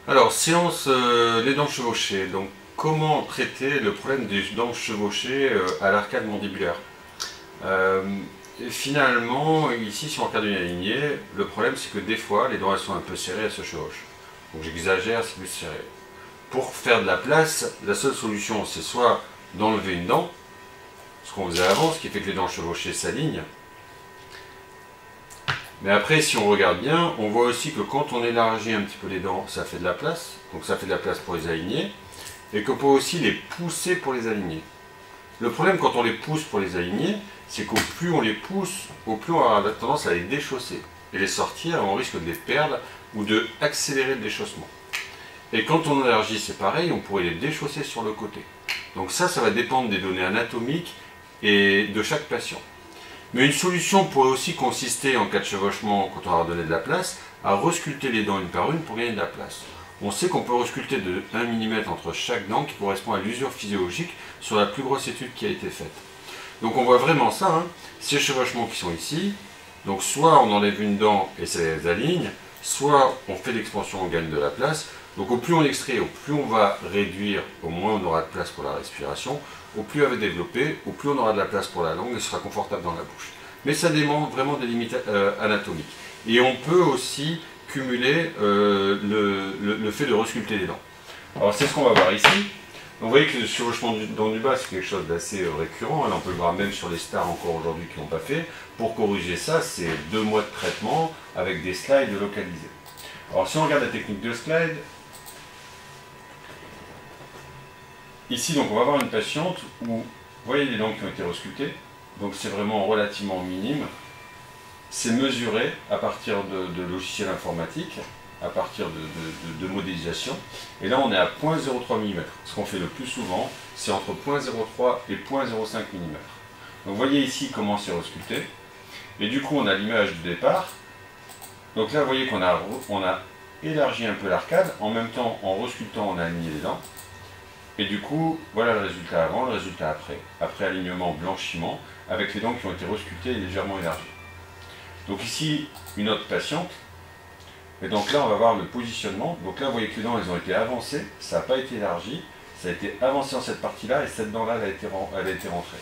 Alors, séance les dents chevauchées. Donc, comment traiter le problème des dents chevauchées à l'arcade mandibulaire? Finalement, ici, si on regarde une alignée, le problème c'est que des fois, les dents elles sont un peu serrées, elles se chevauchent. Donc, j'exagère, c'est plus serré. Pour faire de la place, la seule solution c'est soit d'enlever une dent, ce qu'on faisait avant, ce qui fait que les dents chevauchées s'alignent. Mais après, si on regarde bien, on voit aussi que quand on élargit un petit peu les dents, ça fait de la place. Donc ça fait de la place pour les aligner. Et qu'on peut aussi les pousser pour les aligner. Le problème quand on les pousse pour les aligner, c'est qu'au plus on les pousse, au plus on aura tendance à les déchausser. Et les sortir, on risque de les perdre ou de accélérer le déchaussement. Et quand on élargit, c'est pareil, on pourrait les déchausser sur le côté. Donc ça va dépendre des données anatomiques et de chaque patient. Mais une solution pourrait aussi consister, en cas de chevauchement, quand on aura donné de la place, à resculpter les dents une par une pour gagner de la place. On sait qu'on peut resculpter de 1 mm entre chaque dent qui correspond à l'usure physiologique sur la plus grosse étude qui a été faite. Donc on voit vraiment ça, hein, ces chevauchements qui sont ici. Donc soit on enlève une dent et ça les aligne, soit on fait l'expansion, on gagne de la place. Donc au plus on extrait, au plus on va réduire, au moins on aura de place pour la respiration. Au plus elle va développer, au plus on aura de la place pour la langue et sera confortable dans la bouche. Mais ça dépend vraiment des limites anatomiques. Et on peut aussi cumuler le fait de resculpter les dents. Alors c'est ce qu'on va voir ici. Donc, vous voyez que le chevauchement du dent du bas c'est quelque chose d'assez récurrent. On peut le voir même sur les stars encore aujourd'hui qui l'ont pas fait. Pour corriger ça, c'est 2 mois de traitement avec des slides localisés. Alors si on regarde la technique de slide, ici, donc, on va avoir une patiente où, vous voyez les dents qui ont été resculptées, donc c'est vraiment relativement minime. C'est mesuré à partir de logiciels informatiques, à partir de modélisation. Et là, on est à 0,03 mm. Ce qu'on fait le plus souvent, c'est entre 0,03 et 0,05 mm. Donc, vous voyez ici comment c'est resculpté. Et du coup, on a l'image du départ. Donc là, vous voyez qu'on a élargi un peu l'arcade. En même temps, en resculptant, on a aligné les dents. Et du coup, voilà le résultat avant, le résultat après. Après alignement, blanchiment, avec les dents qui ont été resculptées et légèrement élargies. Donc ici, une autre patiente. Et donc là, on va voir le positionnement. Donc là, vous voyez que les dents, elles ont été avancées. Ça n'a pas été élargi. Ça a été avancé en cette partie-là et cette dent-là, elle a été rentrée.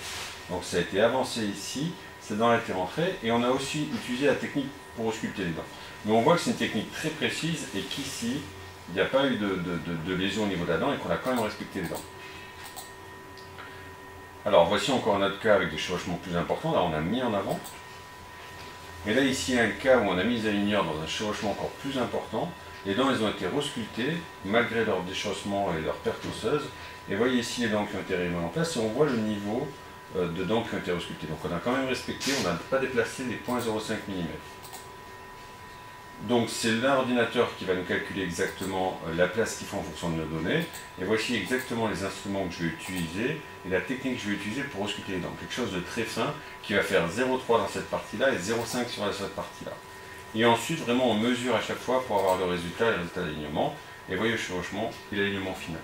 Donc ça a été avancé ici, cette dent a été rentrée. Et on a aussi utilisé la technique pour resculpter les dents. Mais on voit que c'est une technique très précise et qu'ici, il n'y a pas eu de lésion au niveau de la dent et qu'on a quand même respecté les dents. Alors voici encore un autre cas avec des chevauchements plus importants. Là on a mis en avant. Et là ici un cas où on a mis les aligneurs dans un chevauchement encore plus important. Les dents elles ont été resculptées malgré leur déchaussement et leur perte osseuse. Et vous voyez ici les dents qui ont été réellement en place et on voit le niveau de dents qui ont été resculptées. Donc on a quand même respecté, on n'a pas déplacé les 0,05 mm. Donc c'est l'ordinateur qui va nous calculer exactement la place qu'il faut en fonction de nos données. Et voici exactement les instruments que je vais utiliser et la technique que je vais utiliser pour resculpter les dents. Quelque chose de très fin qui va faire 0,3 dans cette partie-là et 0,5 sur cette partie-là. Et ensuite vraiment on mesure à chaque fois pour avoir le résultat et le résultat d'alignement. Et voyez le chevauchement et l'alignement final.